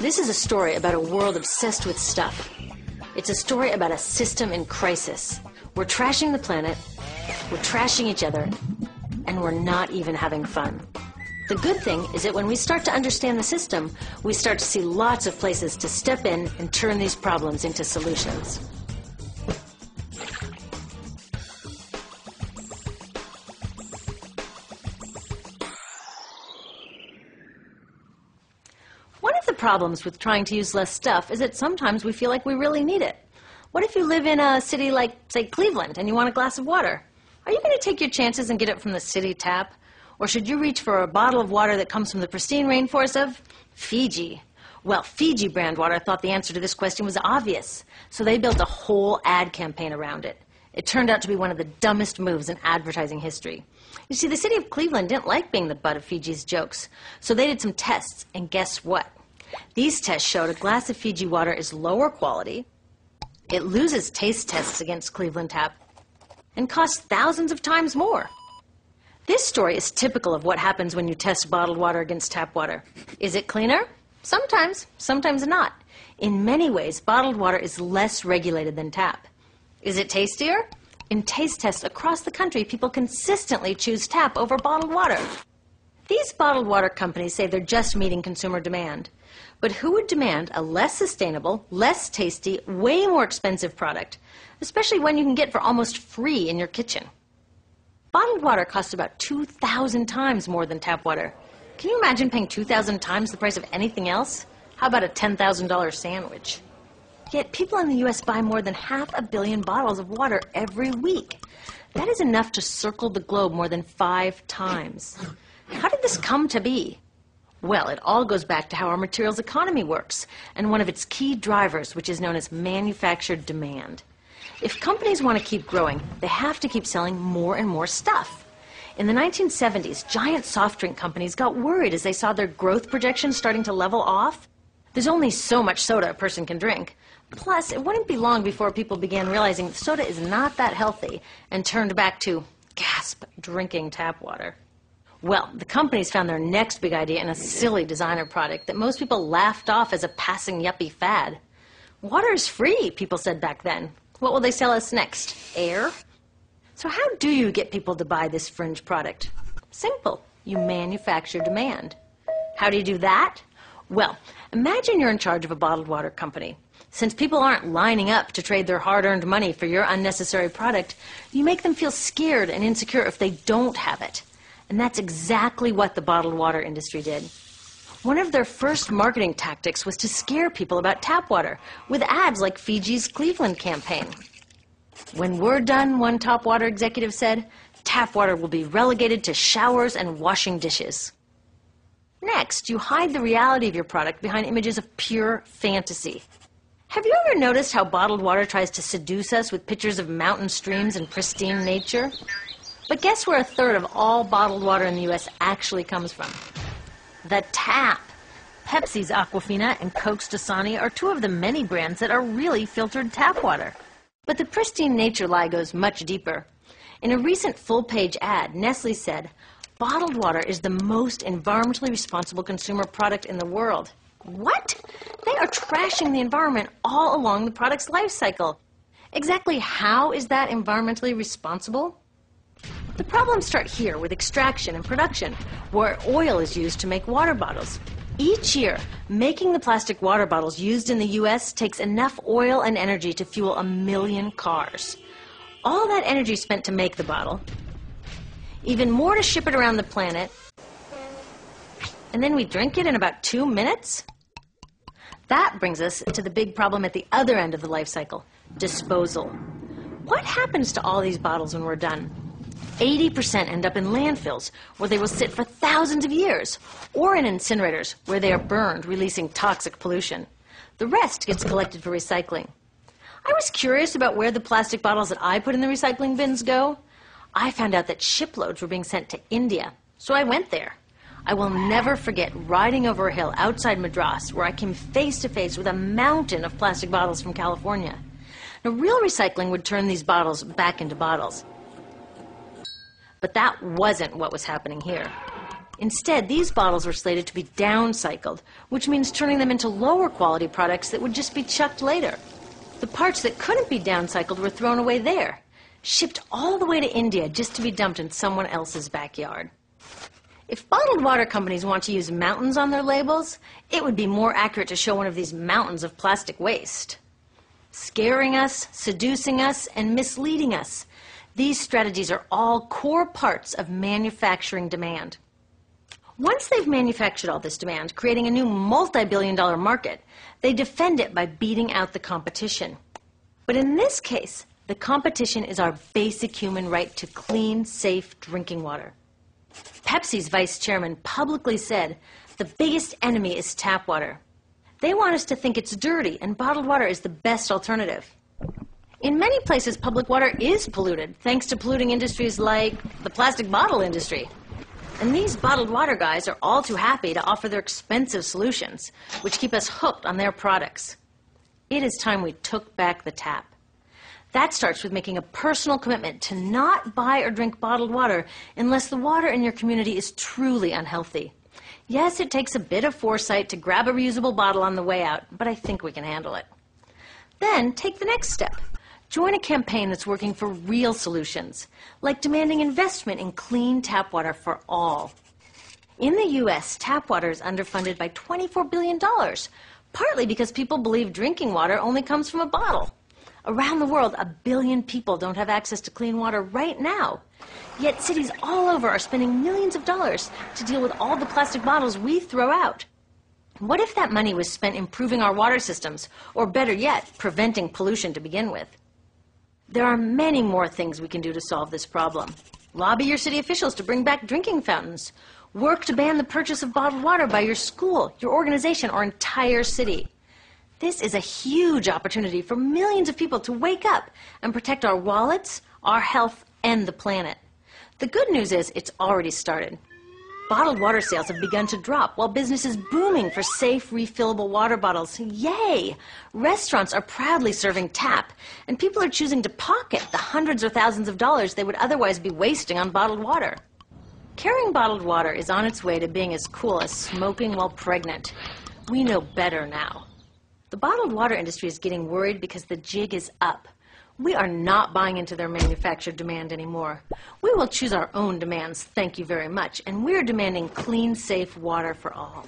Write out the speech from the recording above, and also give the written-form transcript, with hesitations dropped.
This is a story about a world obsessed with stuff. It's a story about a system in crisis. We're trashing the planet, we're trashing each other, and we're not even having fun. The good thing is that when we start to understand the system, we start to see lots of places to step in and turn these problems into solutions. One of the problems with trying to use less stuff is that sometimes we feel like we really need it. What if you live in a city like, say, Cleveland, and you want a glass of water? Are you going to take your chances and get it from the city tap? Or should you reach for a bottle of water that comes from the pristine rainforest of Fiji? Well, Fiji brand water thought the answer to this question was obvious, so they built a whole ad campaign around it. It turned out to be one of the dumbest moves in advertising history. You see, the city of Cleveland didn't like being the butt of Fiji's jokes, so they did some tests, and guess what? These tests showed a glass of Fiji water is lower quality, it loses taste tests against Cleveland Tap, and costs thousands of times more. This story is typical of what happens when you test bottled water against tap water. Is it cleaner? Sometimes, sometimes not. In many ways, bottled water is less regulated than tap. Is it tastier? In taste tests across the country, people consistently choose tap over bottled water. These bottled water companies say they're just meeting consumer demand. But who would demand a less sustainable, less tasty, way more expensive product, especially when you can get for almost free in your kitchen? Bottled water costs about 2,000 times more than tap water. Can you imagine paying 2,000 times the price of anything else? How about a $10,000 sandwich? Yet people in the U.S. buy more than 500 million bottles of water every week. That is enough to circle the globe more than 5 times. How did this come to be? Well, it all goes back to how our materials economy works, and one of its key drivers, which is known as manufactured demand. If companies want to keep growing, they have to keep selling more and more stuff. In the 1970s, giant soft drink companies got worried as they saw their growth projections starting to level off. There's only so much soda a person can drink. Plus, it wouldn't be long before people began realizing that soda is not that healthy and turned back to, gasp, drinking tap water. Well, the companies found their next big idea in a silly designer product that most people laughed off as a passing yuppie fad. Water is free, people said back then. What will they sell us next? Air? So how do you get people to buy this fringe product? Simple. You manufacture demand. How do you do that? Well, imagine you're in charge of a bottled water company. Since people aren't lining up to trade their hard-earned money for your unnecessary product, you make them feel scared and insecure if they don't have it. And that's exactly what the bottled water industry did. One of their first marketing tactics was to scare people about tap water with ads like Fiji's Cleveland campaign. When we're done, one top water executive said, tap water will be relegated to showers and washing dishes. Next, you hide the reality of your product behind images of pure fantasy. Have you ever noticed how bottled water tries to seduce us with pictures of mountain streams and pristine nature? But guess where 1/3 of all bottled water in the U.S. actually comes from? The tap. Pepsi's Aquafina and Coke's Dasani are 2 of the many brands that are really filtered tap water. But the pristine nature lie goes much deeper. In a recent full-page ad, Nestle said, bottled water is the most environmentally responsible consumer product in the world. What? They are trashing the environment all along the product's life cycle. Exactly how is that environmentally responsible? The problems start here with extraction and production, where oil is used to make water bottles. Each year, making the plastic water bottles used in the U.S. takes enough oil and energy to fuel 1 million cars. All that energy spent to make the bottle, even more to ship it around the planet, and then we drink it in about 2 minutes? That brings us to the big problem at the other end of the life cycle, disposal. What happens to all these bottles when we're done? 80% end up in landfills, where they will sit for thousands of years, or in incinerators, where they are burned, releasing toxic pollution. The rest gets collected for recycling. I was curious about where the plastic bottles that I put in the recycling bins go. I found out that shiploads were being sent to India, so I went there. I will never forget riding over a hill outside Madras, where I came face to face with a mountain of plastic bottles from California. Now, real recycling would turn these bottles back into bottles. But that wasn't what was happening here. Instead, these bottles were slated to be downcycled, which means turning them into lower quality products that would just be chucked later. The parts that couldn't be downcycled were thrown away there, shipped all the way to India just to be dumped in someone else's backyard. If bottled water companies want to use mountains on their labels, it would be more accurate to show one of these mountains of plastic waste. Scaring us, seducing us, and misleading us. These strategies are all core parts of manufacturing demand. Once they've manufactured all this demand, creating a new multi-billion-dollar market, they defend it by beating out the competition. But in this case, the competition is our basic human right to clean, safe drinking water. Pepsi's vice chairman publicly said, "The biggest enemy is tap water." They want us to think it's dirty and bottled water is the best alternative. In many places, public water is polluted, thanks to polluting industries like the plastic bottle industry. And these bottled water guys are all too happy to offer their expensive solutions, which keep us hooked on their products. It is time we took back the tap. That starts with making a personal commitment to not buy or drink bottled water unless the water in your community is truly unhealthy. Yes, it takes a bit of foresight to grab a reusable bottle on the way out, but I think we can handle it. Then take the next step. Join a campaign that's working for real solutions, like demanding investment in clean tap water for all. In the U.S., tap water is underfunded by $24 billion, partly because people believe drinking water only comes from a bottle. Around the world, 1 billion people don't have access to clean water right now. Yet cities all over are spending millions of dollars to deal with all the plastic bottles we throw out. What if that money was spent improving our water systems, or better yet, preventing pollution to begin with? There are many more things we can do to solve this problem. Lobby your city officials to bring back drinking fountains. Work to ban the purchase of bottled water by your school, your organization, or entire city. This is a huge opportunity for millions of people to wake up and protect our wallets, our health, and the planet. The good news is it's already started. Bottled water sales have begun to drop while business is booming for safe, refillable water bottles. Yay! Restaurants are proudly serving tap, and people are choosing to pocket the hundreds or thousands of dollars they would otherwise be wasting on bottled water. Carrying bottled water is on its way to being as cool as smoking while pregnant. We know better now. The bottled water industry is getting worried because the jig is up. We are not buying into their manufactured demand anymore. We will choose our own demands, thank you very much, and we're demanding clean, safe water for all.